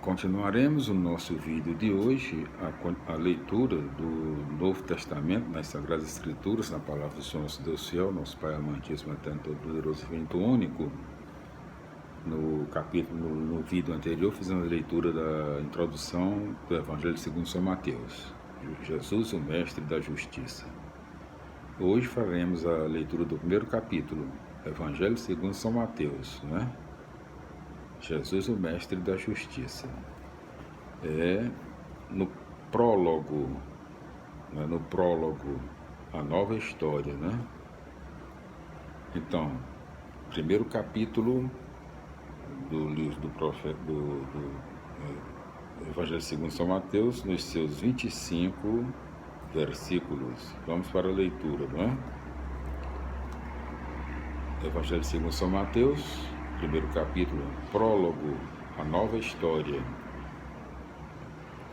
Continuaremos o nosso vídeo de hoje, a leitura do Novo Testamento nas Sagradas Escrituras, na Palavra do Senhor nosso Deus fiel, nosso Pai amantíssimo, eterno, todo-poderoso e Espírito único. No vídeo anterior, fizemos a leitura da introdução do Evangelho segundo São Mateus, Jesus, o Mestre da Justiça. Hoje faremos a leitura do primeiro capítulo, Evangelho segundo São Mateus, né? Jesus, o Mestre da Justiça. No prólogo, a nova história, né? Então, primeiro capítulo do livro do profeta, do Evangelho segundo São Mateus, nos seus 25 versículos. Vamos para a leitura, não é? Evangelho segundo São Mateus, primeiro capítulo, prólogo, a nova história.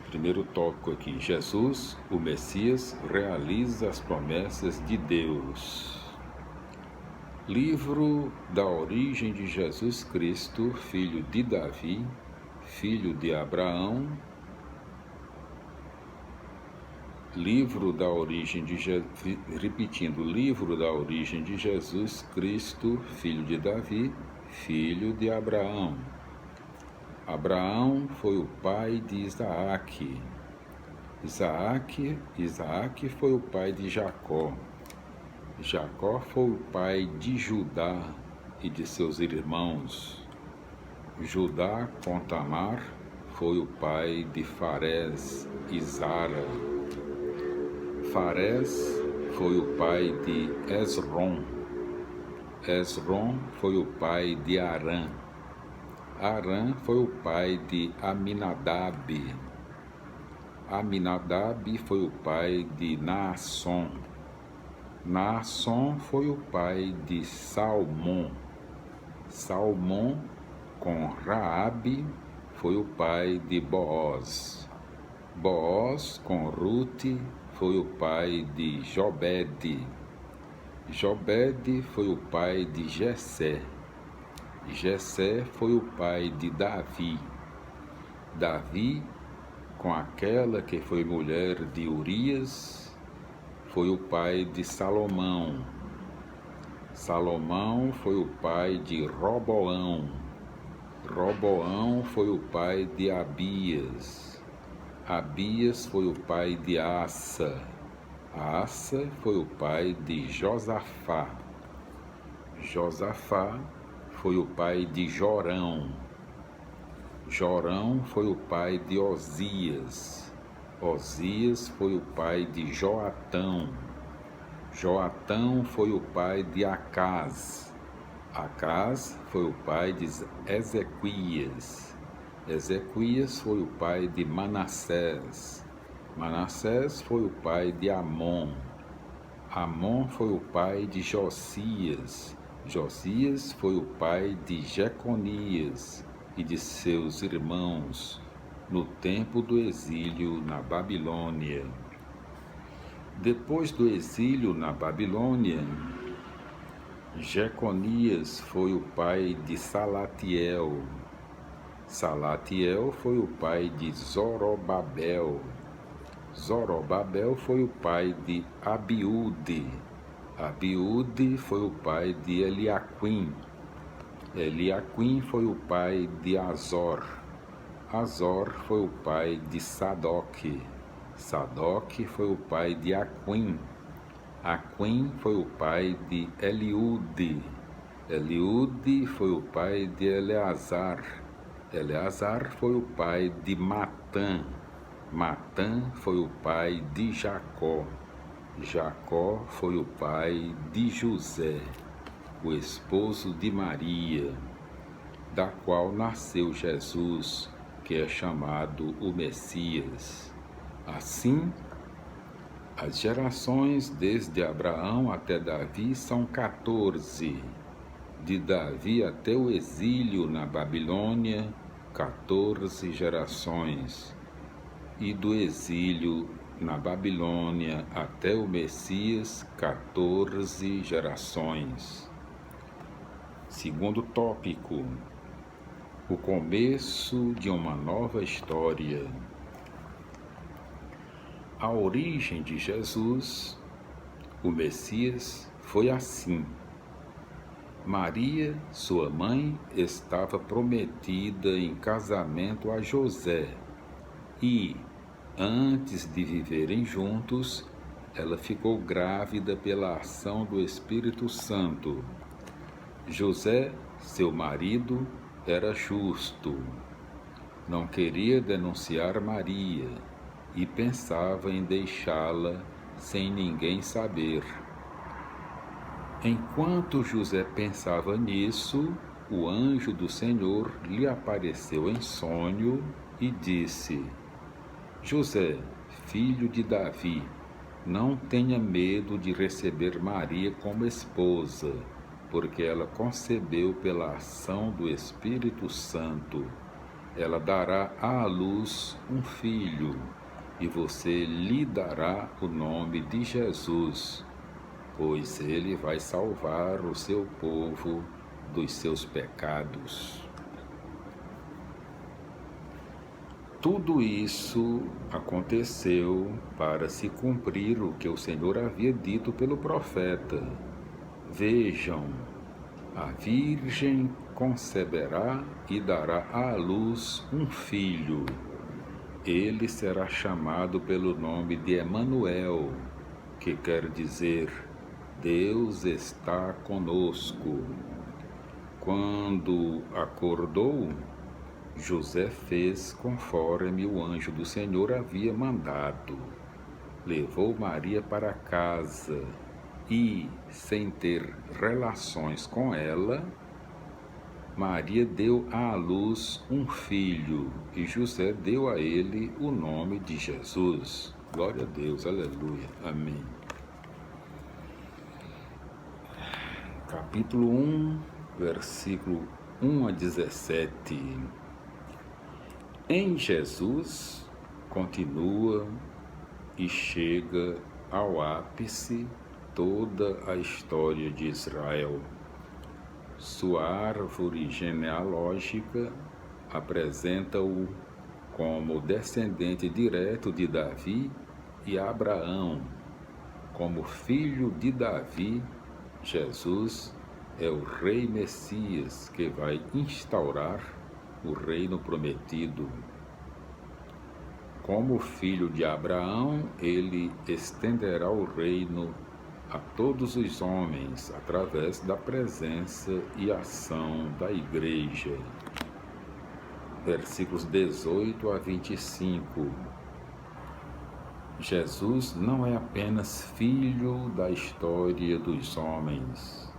Primeiro tópico aqui: Jesus, o Messias, realiza as promessas de Deus. Livro da origem de Jesus Cristo, filho de Davi, filho de Abraão. Livro da origem de livro da origem de Jesus Cristo, filho de Davi, filho de Abraão. Abraão foi o pai de Isaac. Isaac foi o pai de Jacó. Jacó foi o pai de Judá e de seus irmãos. Judá com Tamar foi o pai de Farés e Zara. Farés foi o pai de Esrom. Esrom foi o pai de Arã. Arã foi o pai de Aminadab. Aminadab foi o pai de Naasson. Naasson foi o pai de Salmão. Salmão com Raabe foi o pai de Boaz. Boaz com Rute foi o pai de Jobede. Jobede foi o pai de Jessé. Jessé foi o pai de Davi. Davi, com aquela que foi mulher de Urias, foi o pai de Salomão. Salomão foi o pai de Roboão. Roboão foi o pai de Abias. Abias foi o pai de Assa. Assa foi o pai de Josafá. Josafá foi o pai de Jorão. Jorão foi o pai de Osias. Osias foi o pai de Joatão. Joatão foi o pai de Acaz. Acaz foi o pai de Ezequias. Ezequias foi o pai de Manassés. Manassés foi o pai de Amon. Amon foi o pai de Josias. Josias foi o pai de Jeconias e de seus irmãos no tempo do exílio na Babilônia. Depois do exílio na Babilônia, Jeconias foi o pai de Salatiel. Salatiel foi o pai de Zorobabel. Zorobabel foi o pai de Abiúde. Abiúde foi o pai de Eliaquim. Eliaquim foi o pai de Azor. Azor foi o pai de Sadoc. Sadoc foi o pai de Aquim. Aquim foi o pai de Eliúde. Eliúde foi o pai de Eleazar. Eleazar foi o pai de Matã. Matã foi o pai de Jacó. Jacó foi o pai de José, o esposo de Maria, da qual nasceu Jesus, que é chamado o Messias. Assim, as gerações desde Abraão até Davi são 14. De Davi até o exílio na Babilônia, 14 gerações. E do exílio na Babilônia até o Messias, 14 gerações. Segundo tópico: o começo de uma nova história. A origem de Jesus, o Messias, foi assim. Maria, sua mãe, estava prometida em casamento a José e, antes de viverem juntos, ela ficou grávida pela ação do Espírito Santo. José, seu marido, era justo. Não queria denunciar Maria e pensava em deixá-la sem ninguém saber. Enquanto José pensava nisso, o anjo do Senhor lhe apareceu em sonho e disse: José, filho de Davi, não tenha medo de receber Maria como esposa, porque ela concebeu pela ação do Espírito Santo. Ela dará à luz um filho, e você lhe dará o nome de Jesus, pois ele vai salvar o seu povo dos seus pecados. Tudo isso aconteceu para se cumprir o que o Senhor havia dito pelo profeta. Vejam, a virgem conceberá e dará à luz um filho. Ele será chamado pelo nome de Emanuel, que quer dizer Deus está conosco. Quando acordou, José fez conforme o anjo do Senhor havia mandado. Levou Maria para casa e, sem ter relações com ela, Maria deu à luz um filho e José deu a ele o nome de Jesus. Glória a Deus, aleluia, amém. Capítulo 1, versículo 1 a 17. Em Jesus continua e chega ao ápice toda a história de Israel. Sua árvore genealógica apresenta-o como descendente direto de Davi e Abraão. Como filho de Davi, Jesus é o Rei Messias que vai instaurar o reino prometido. Como filho de Abraão, ele estenderá o reino a todos os homens através da presença e ação da Igreja. Versículos 18 a 25. Jesus não é apenas filho da história dos homens,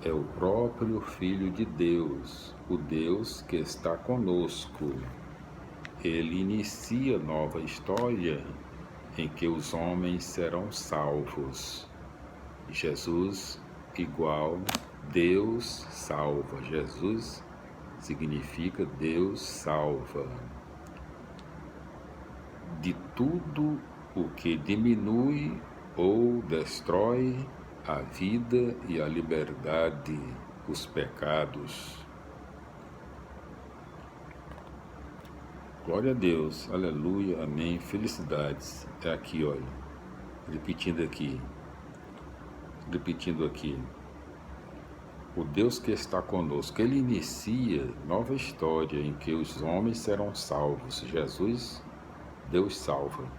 é o próprio Filho de Deus, o Deus que está conosco. Ele inicia nova história em que os homens serão salvos. Jesus igual Deus salva. Jesus significa Deus salva. De tudo o que diminui ou destrói a vida e a liberdade, os pecados. Glória a Deus, aleluia, amém, felicidades. É aqui, olha, repetindo aqui. O Deus que está conosco, ele inicia nova história em que os homens serão salvos. Jesus, Deus salva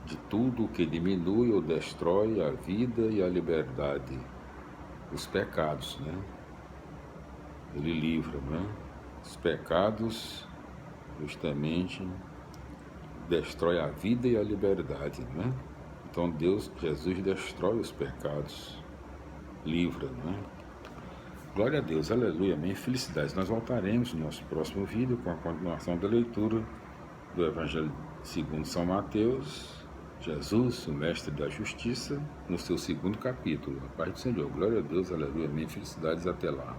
de tudo o que diminui ou destrói a vida e a liberdade, os pecados, né? Ele livra, né? Os pecados, justamente, destrói a vida e a liberdade, né? Então Jesus destrói os pecados, livra, né? Glória a Deus, aleluia, amém, felicidades. Nós voltaremos no nosso próximo vídeo com a continuação da leitura do Evangelho segundo São Mateus. Jesus, o mestre da justiça, no seu segundo capítulo. A paz do Senhor. Glória a Deus, aleluia, amém, felicidades, até lá.